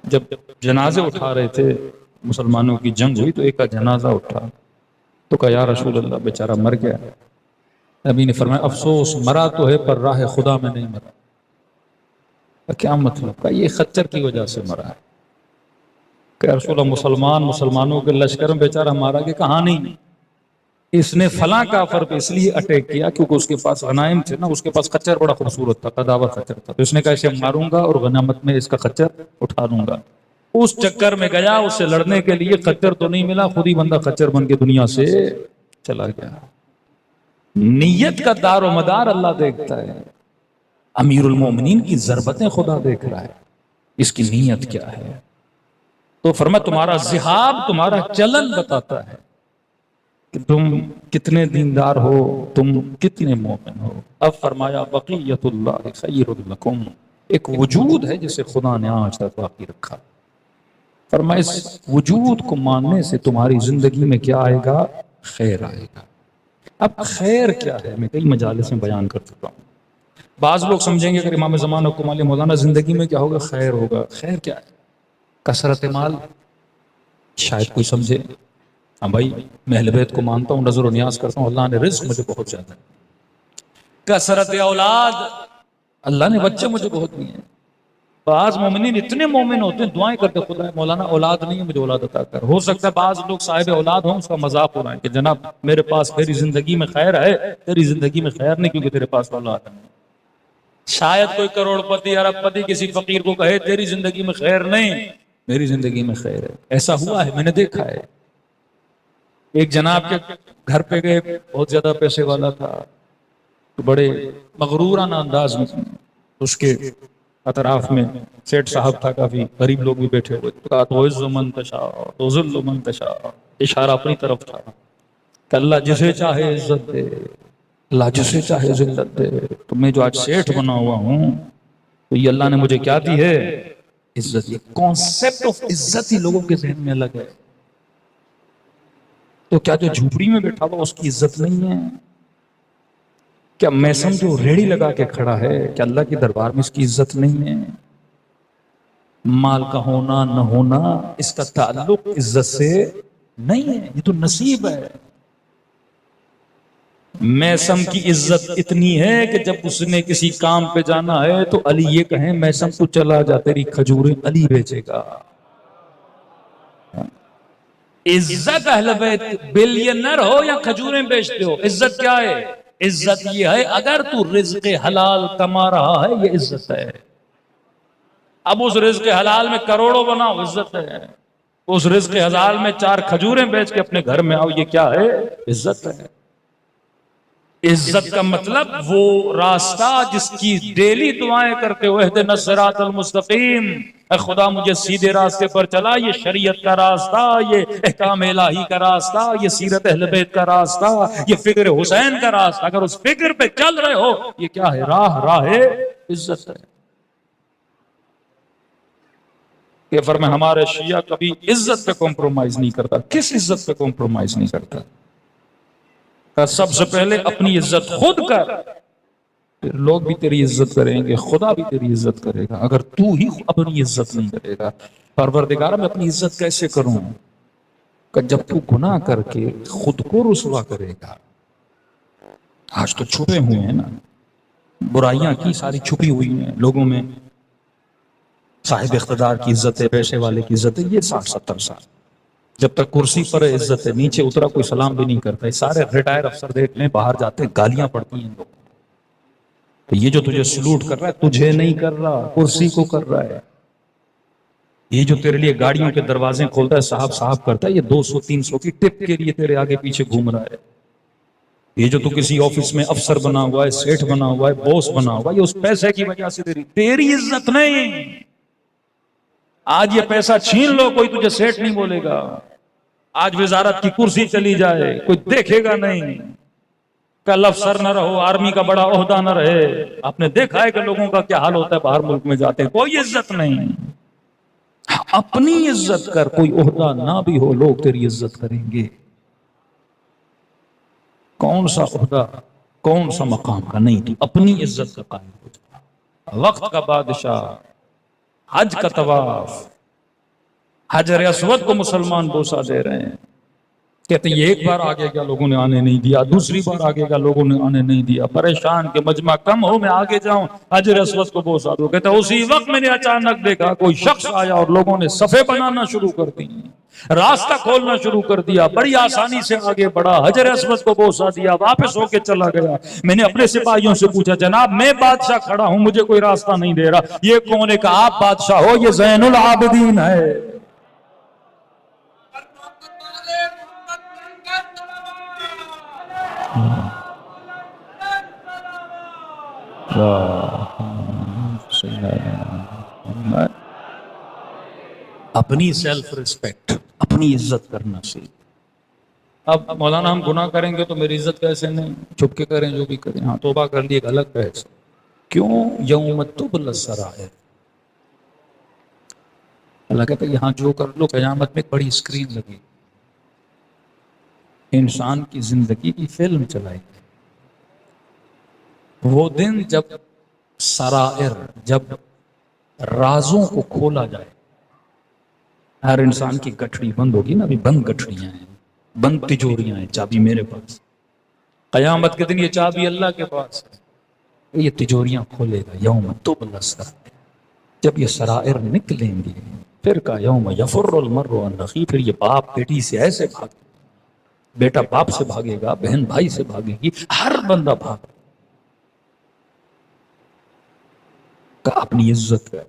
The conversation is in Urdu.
جب جنازے اٹھا رہے تھے، مسلمانوں کی جنگ ہوئی تو ایک کا جنازہ اٹھا تو کہا یا رسول اللہ بیچارہ مر گیا۔ نبی نے فرمایا افسوس مرا تو ہے پر راہ خدا میں نہیں مرا۔ کیا مطلب؟ کہا یہ خچر کی وجہ سے مرا ہے۔ کہ رسول اللہ مسلمانوں کے لشکر میں بیچارہ مارا کہ کہاں نہیں، اس نے فلاں کافر پہ اس لیے اٹیک کیا کیونکہ اس کے پاس غنائم تھے نا، اس کے پاس خچر بڑا خوبصورت تھا، قداور خچر تھا، تو اس نے کہا اسے ماروں گا اور غنیمت میں اس کا خچر اٹھا لوں گا۔ اس چکر میں گیا، اس سے لڑنے کے لیے خچر تو نہیں ملا، خود ہی بندہ خچر بن کے دنیا سے چلا گیا۔ نیت کا دار و مدار اللہ دیکھتا ہے، امیر المومنین کی ضربتیں خدا دیکھ رہا ہے، اس کی نیت کیا ہے۔ تو فرمایا تمہارا ذہاب، تمہارا چلن بتاتا ہے کہ تم کتنے دیندار ہو، تم کتنے مومن ہو۔ اب فرمایا بقیت اللہ خیر لکم، ایک وجود ہے جسے خدا نے آج تک باقی رکھا۔ فرمایا اس وجود کو ماننے سے تمہاری زندگی میں کیا آئے گا؟ خیر آئے گا۔ اب خیر کیا ہے میں کئی مجالس میں بیان کر چکا ہوں۔ بعض لوگ سمجھیں گے کہ امام زمان حکم علیہ مولانا زندگی میں کیا ہوگا؟ خیر ہوگا۔ خیر کیا ہے؟ کثرت مال؟ شاید کوئی سمجھے ہاں بھائی میں اہل بیت کو مانتا ہوں، نظر و نیاز کرتا ہوں، اللہ نے رزق مجھے بہت زیادہ ہے۔ کثرت اولاد؟ اللہ نے بچے مجھے بہت دیے ہیں۔ بعض مومنین اتنے مومن ہوتے ہیں دعائیں کرتے خدا مولانا اولاد نہیں ہے مجھے اولاد عطا کر۔ ہو سکتا ہے بعض لوگ صاحب اولاد ہوں اس کا مذاق ہو رہا ہے کہ جناب میرے پاس تیری زندگی میں خیر ہے، تیری زندگی میں خیر نہیں کیونکہ تیرے پاس اولاد ہے۔ شاید کوئی کروڑ پتی ارب پتی کسی فقیر کو کہے تیری زندگی میں خیر نہیں، میری زندگی میں خیر ہے۔ ایسا ہوا ہے، میں نے دیکھا ہے۔ ایک جناب کے گھر پہ گئے، بہت زیادہ پیسے والا تھا، بڑے مغرورانہ انداز میں اس کے اطراف میں سیٹ صاحب تھا، کافی غریب لوگ بھی بیٹھے ہوئے، کہا تعز من تشاء وتذل من تشاء، اشارہ اپنی طرف تھا کہ اللہ جسے چاہے عزت دے، اللہ جسے چاہے ذلت دے۔ تو میں جو آج سیٹھ بنا ہوا ہوں تو یہ اللہ نے مجھے کیا دی ہے؟ عزت۔ یہ کانسیپٹ آف عزت ہی لوگوں کے ذہن میں الگ ہے۔ تو کیا جو جھوپڑی میں بیٹھا ہوا اس کی عزت نہیں ہے؟ کیا میسم جو ریڑھی لگا کے کھڑا ہے کیا اللہ کے دربار میں اس کی عزت نہیں ہے؟ مال کا ہونا نہ ہونا اس کا تعلق عزت سے نہیں ہے، یہ تو نصیب ہے۔ میسم کی عزت اتنی ہے کہ جب اس نے کسی کام پہ جانا ہے تو علی یہ کہیں میسم تو چلا جا تیری کھجوریں علی بیچے گا۔ عزت اہل بیت بلینر ہو یا کھجوریں بیچتے ہو، عزت کیا ہے؟ عزت یہ ہے اگر تو رزق حلال کما رہا ہے یہ عزت ہے۔ اب اس رزق حلال میں کروڑوں بناؤ عزت ہے، اس رزق حلال میں 4 کھجوریں بیچ کے اپنے گھر میں آؤ یہ کیا ہے؟ عزت ہے۔ عزت کا مطلب وہ راستہ جس کی ڈیلی دعائیں کرتے ہو اہدنا الصراط المستقیم، اے خدا مجھے سیدھے راستے پر چلا، یہ شریعت کا راستہ، یہ احکام الہی کا راستہ، یہ سیرت اہل بیت کا راستہ، یہ فکر حسین کا راستہ، اگر اس فکر پہ چل رہے ہو یہ کیا ہے؟ راہ عزت ہے۔ کہ فرمائے ہمارے شیعہ کبھی عزت پہ کمپرومائز نہیں کرتا۔ کس عزت پہ کمپرومائز نہیں کرتا؟ سب سے پہلے اپنی عزت خود کر، پھر لوگ بھی تیری عزت کریں گے، خدا بھی تیری عزت کرے گا۔ اگر تو ہی اپنی عزت نہیں کرے گا، پروردگار میں اپنی عزت کیسے کروں؟ کہ جب تو گناہ کر کے خود کو رسوا کرے گا۔ آج تو چھپے ہوئے ہیں نا، برائیاں کی ساری چھپی ہوئی ہیں لوگوں میں، صاحب اقتدار کی عزت ہے، پیسے والے کی عزت ہے، یہ 60-70 سال جب تک کرسی پر عزت ہے، نیچے اترا کوئی سلام بھی نہیں کرتا۔ سارے ریٹائر افسر دیکھ لیں باہر جاتے ہیں گالیاں پڑتی ہیں لوگ، تو یہ جو تجھے سلوٹ کر رہا ہے تجھے نہیں کر رہا، کرسی کو کر رہا ہے۔ یہ جو تیرے لیے گاڑیوں کے دروازے کھولتا ہے صاحب صاحب کرتا ہے، یہ 200-300 کی ٹپ کے لیے تیرے آگے پیچھے گھوم رہا ہے۔ یہ جو تو کسی آفس میں افسر بنا ہوا ہے، سیٹھ بنا ہوا ہے، باس بنا ہوا ہے، یہ اس پیسے کی وجہ سے تیری عزت نہیں۔ آج یہ پیسہ چھین لو کوئی تجھے سیٹھ نہیں بولے گا، آج وزارت کی کرسی چلی جائے کوئی دیکھے گا نہیں، کل افسر نہ رہو آرمی کا بڑا عہدہ نہ رہے، آپ نے دیکھا ہے کہ لوگوں کا کیا حال ہوتا ہے باہر ملک میں جاتے ہیں، کوئی عزت نہیں۔ اپنی عزت کر، کوئی عہدہ نہ بھی ہو لوگ تیری عزت کریں گے۔ کون سا عہدہ کون سا مقام کا نہیں، تو اپنی عزت کا قائم ہو جا۔ وقت کا بادشاہ حج کا طواف، حجر اسود کو مسلمان بوسہ دے رہے ہیں، کہتے ہیں یہ ایک بار آگے کا لوگوں نے آنے نہیں دیا، دوسری بار آگے کا لوگوں نے آنے نہیں دیا، پریشان کہ مجمع کم ہو میں آگے جاؤں حجر اسود کو بوسہ دو۔ کہتے ہیں اسی وقت میں نے اچانک دیکھا کوئی شخص آیا اور لوگوں نے صفیں بنانا شروع کر دی، راستہ کھولنا شروع کر دیا، بڑی آسانی سے آگے بڑھا، حجر اسود کو بوسہ دیا، واپس ہو کے چلا گیا۔ میں نے اپنے سپاہیوں سے پوچھا جناب میں بادشاہ کھڑا ہوں مجھے کوئی راستہ نہیں دے رہا، یہ کون ہے؟ کہا آپ بادشاہ ہو، یہ زین العابدین ہے۔ اپنی سیلف ریسپیکٹ، اپنی عزت کرنا سیکھ۔ اب مولانا ہم گناہ کریں گے تو میری عزت کیسے نہیں؟ چھپ کے کریں جو بھی کریں، ہاں توبہ کر لی ایک الگ بحث۔ کیوں؟ یوم تبلی السرائر، اللہ کہتا ہے یہاں جو کر لو قیامت میں بڑی اسکرین لگی، انسان کی زندگی کی فلم چلائے گی۔ وہ دن جب سرائر، جب رازوں کو کھولا جائے، ہر انسان کی گٹھڑی بند ہوگی نا، ابھی بند گٹھڑیاں ہیں، بند تجوریاں ہیں، چابی میرے پاس، قیامت کے دن یہ چابی اللہ کے پاس ہے، یہ تجوریاں کھولے گا۔ یوم تبلی السرائر، جب یہ سرائر نکلیں گے، پھر کا یوم یفر المرء من اخیہ، پھر یہ باپ بیٹی سے ایسے بھاگے، بیٹا باپ سے بھاگے گا، بہن بھائی سے بھاگے گی، ہر بندہ بھاگ، اپنی عزت ہے۔